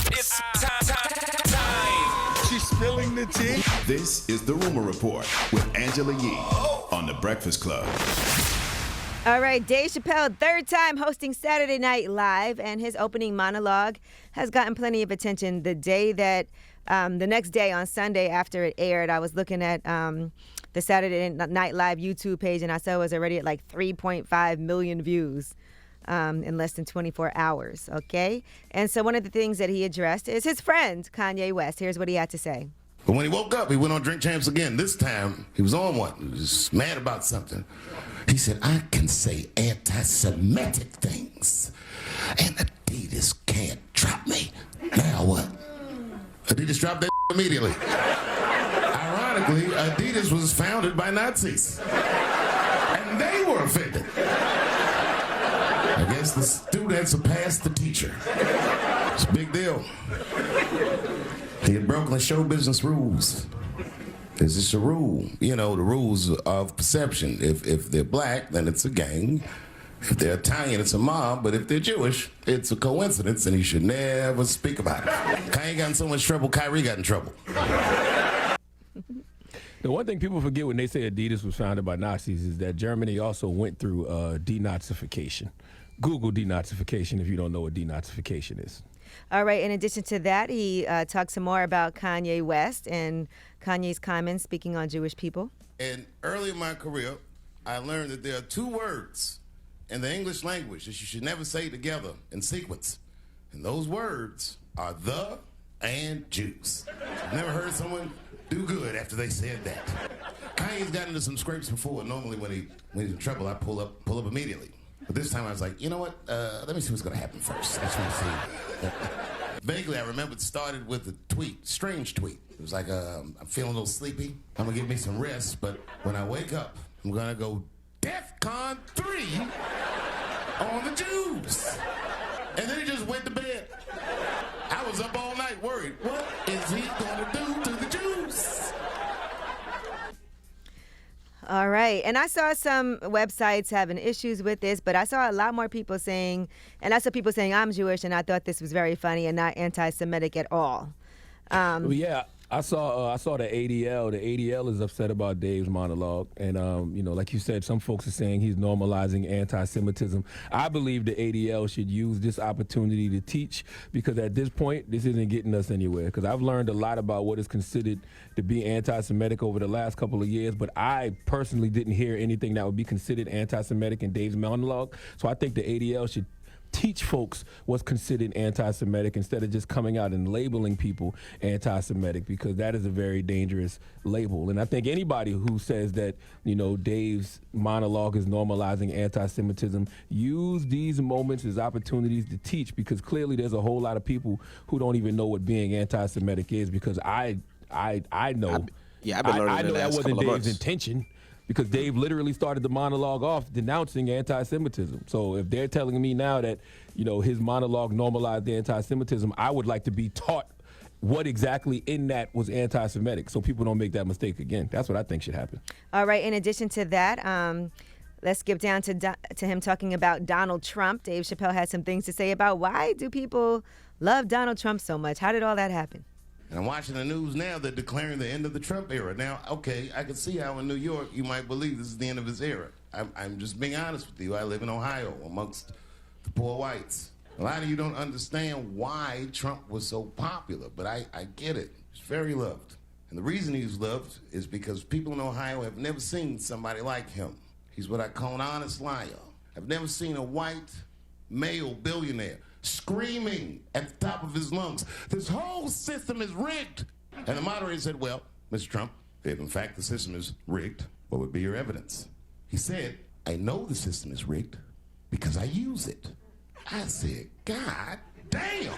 It's time. She's spilling the tea. This is The Rumor Report with Angela Yee on The Breakfast Club. All right, Dave Chappelle, third time hosting Saturday Night Live, and his opening monologue has gotten plenty of attention. The next day on Sunday after it aired, I was looking at the Saturday Night Live YouTube page, and I saw it was already at like 3.5 million views in less than 24 hours, okay? And so one of the things that he addressed is his friend, Kanye West. Here's what he had to say. But when he woke up, he went on Drink Champs again. This time, he was on one. He was mad about something. He said, I can say anti-Semitic things, and Adidas can't drop me. Now what? Adidas dropped that immediately. Ironically, Adidas was founded by Nazis, and they were offended. I guess the student surpassed the teacher. It's a big deal. He had broken the show business rules. It's just a rule. You know, the rules of perception. If they're black, then it's a gang. If they're Italian, it's a mob. But if they're Jewish, it's a coincidence, and he should never speak about it. Kanye got in so much trouble, Kyrie got in trouble. The one thing people forget when they say Adidas was founded by Nazis is that Germany also went through denazification. Google denazification if you don't know what denazification is. All right, in addition to that, he talked some more about Kanye West and Kanye's comments speaking on Jewish people. And early in my career, I learned that there are two words in the English language that you should never say together in sequence. And those words are the and Jews. I've never heard someone do good after they said that. Kanye's gotten into some scrapes before. Normally when he's in trouble, I pull up immediately. But this time I was like, you know what? Let me see what's going to happen first. I just want to see. Vaguely, I remember it started with a tweet, strange tweet. It was like, I'm feeling a little sleepy. I'm going to give me some rest. But when I wake up, I'm going to go DEFCON 3 on the Jews. And then he just went to bed. I was up all night worried. What is he going to do to the Jews? All right. And I saw some websites having issues with this, but I saw a lot more people saying, and I saw people saying I'm Jewish, and I thought this was very funny and not anti-Semitic at all. Yeah, I saw the ADL. The ADL is upset about Dave's monologue, and like you said, some folks are saying he's normalizing anti-Semitism. I believe the ADL should use this opportunity to teach, because at this point, this isn't getting us anywhere. Because I've learned a lot about what is considered to be anti-Semitic over the last couple of years, but I personally didn't hear anything that would be considered anti-Semitic in Dave's monologue. So I think the ADL should teach folks what's considered anti-Semitic instead of just coming out and labeling people anti-Semitic, because that is a very dangerous label. And I think anybody who says that, Dave's monologue is normalizing anti-Semitism, use these moments as opportunities to teach, because clearly there's a whole lot of people who don't even know what being anti-Semitic is, because I know. I've been learning I know that wasn't Dave's months. intention. Because Dave literally started the monologue off denouncing anti-Semitism. So if they're telling me now that, his monologue normalized anti-Semitism, I would like to be taught what exactly in that was anti-Semitic, so people don't make that mistake again. That's what I think should happen. All right. In addition to that, let's skip down to him talking about Donald Trump. Dave Chappelle had some things to say about why do people love Donald Trump so much? How did all that happen? And I'm watching the news now, they're declaring the end of the Trump era. Now, okay, I can see how in New York you might believe this is the end of his era. I'm just being honest with you. I live in Ohio amongst the poor whites. A lot of you don't understand why Trump was so popular, but I get it. He's very loved. And the reason he's loved is because people in Ohio have never seen somebody like him. He's what I call an honest liar. I've never seen a white male billionaire screaming at the top of his lungs, this whole system is rigged. And the moderator said, well, Mr. Trump, if in fact the system is rigged, what would be your evidence? He said, I know the system is rigged because I use it. I said, God damn.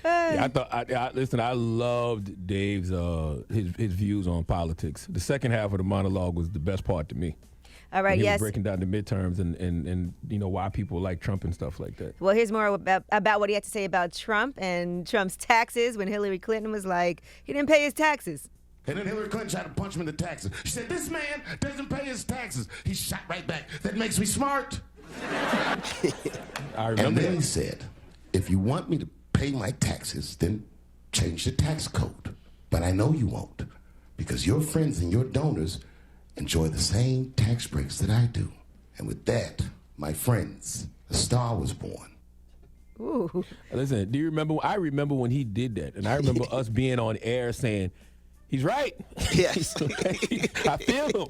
Yeah, listen, I loved Dave's his views on politics. The second half of the monologue was the best part to me. All right, he yes. was breaking down the midterms and why people like Trump and stuff like that. Well, here's more about what he had to say about Trump and Trump's taxes when Hillary Clinton was like, he didn't pay his taxes. And then Hillary Clinton tried to punch him in the taxes. She said, this man doesn't pay his taxes. He shot right back. That makes me smart. I And remember then that. he said, if you want me to pay my taxes, then change the tax code. But I know you won't, because your friends and your donors enjoy the same tax breaks that I do. And with that, my friends, a star was born. Ooh. Listen, do you remember? I remember when he did that, and I remember us being on air saying, "He's right." Yes. I feel him.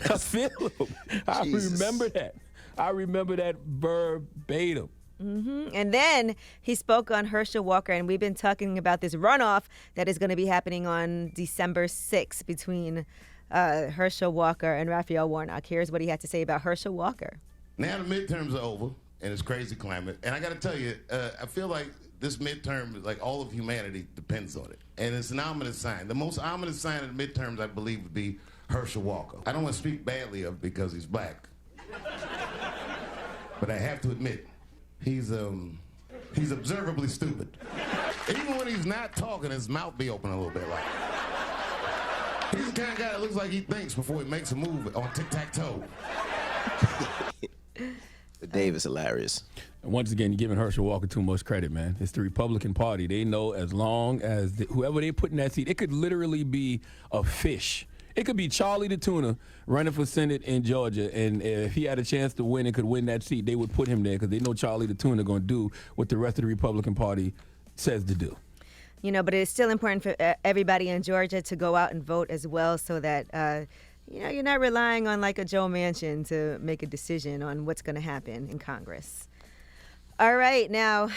I feel him. I Jesus. remember that. I remember that verbatim. And then he spoke on Herschel Walker, and we've been talking about this runoff that is going to be happening on December 6th between Herschel Walker and Raphael Warnock. Here's what he had to say about Herschel Walker. Now the midterms are over, and it's crazy climate. And I got to tell you, I feel like this midterm, like all of humanity depends on it. And it's an ominous sign. The most ominous sign of the midterms, I believe, would be Herschel Walker. I don't want to speak badly of him because he's black. But I have to admit, he's observably stupid. Even when he's not talking, his mouth be open a little bit like. He's the kind of guy that looks like he thinks before he makes a move on tic-tac-toe. Dave is hilarious. And once again, you're giving Herschel Walker too much credit, man. It's the Republican Party. They know as long as whoever they put in that seat, it could literally be a fish. It could be Charlie the Tuna running for Senate in Georgia, and if he had a chance to win and could win that seat, they would put him there because they know Charlie the Tuna going to do what the rest of the Republican Party says to do. You know, but it's still important for everybody in Georgia to go out and vote as well, so that you're not relying on like a Joe Manchin to make a decision on what's going to happen in Congress. All right, now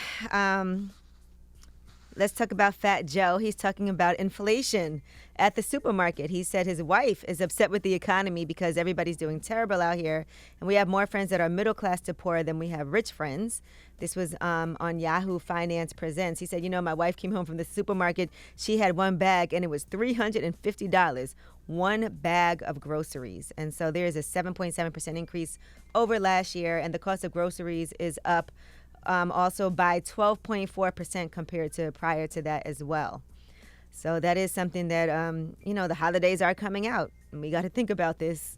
let's talk about Fat Joe. He's talking about inflation at the supermarket. He said his wife is upset with the economy because everybody's doing terrible out here, and we have more friends that are middle class to poor than we have rich friends. This was on Yahoo Finance Presents. He said, my wife came home from the supermarket. She had one bag, and it was $350, one bag of groceries. And so there's a 7.7% increase over last year, and the cost of groceries is up also by 12.4% compared to prior to that as well. So that is something that, the holidays are coming out, and we got to think about this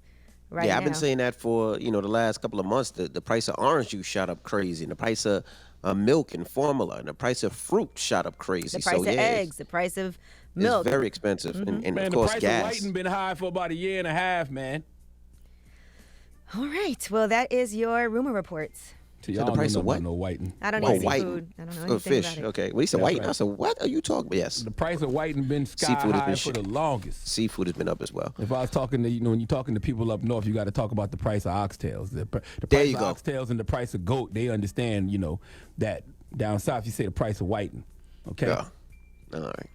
right now. I've been saying that for, the last couple of months. The price of orange juice shot up crazy, and the price of milk and formula, and the price of fruit shot up crazy. The price of eggs, the price of milk. It's very expensive, and Man, of course, the price gas. of whiting been high for about a year and a half, man. All right. Well, that is your rumor reports. So So y'all the don't price know of what? about no whiting. I don't Oh, eat whiting. seafood. I don't know Oh, anything fish. about it. Okay. Well, he said That's whiting. right. I said, what are you talking about? Yes. The price of whiting been sky Seafood has high been for the shit. longest. Seafood has been up as well. If I was talking to, when you're talking to people up north, you got to talk about the price of oxtails. The There price you of go. oxtails and the price of goat, they understand, that down south you say the price of whiting. Okay? Yeah. All right.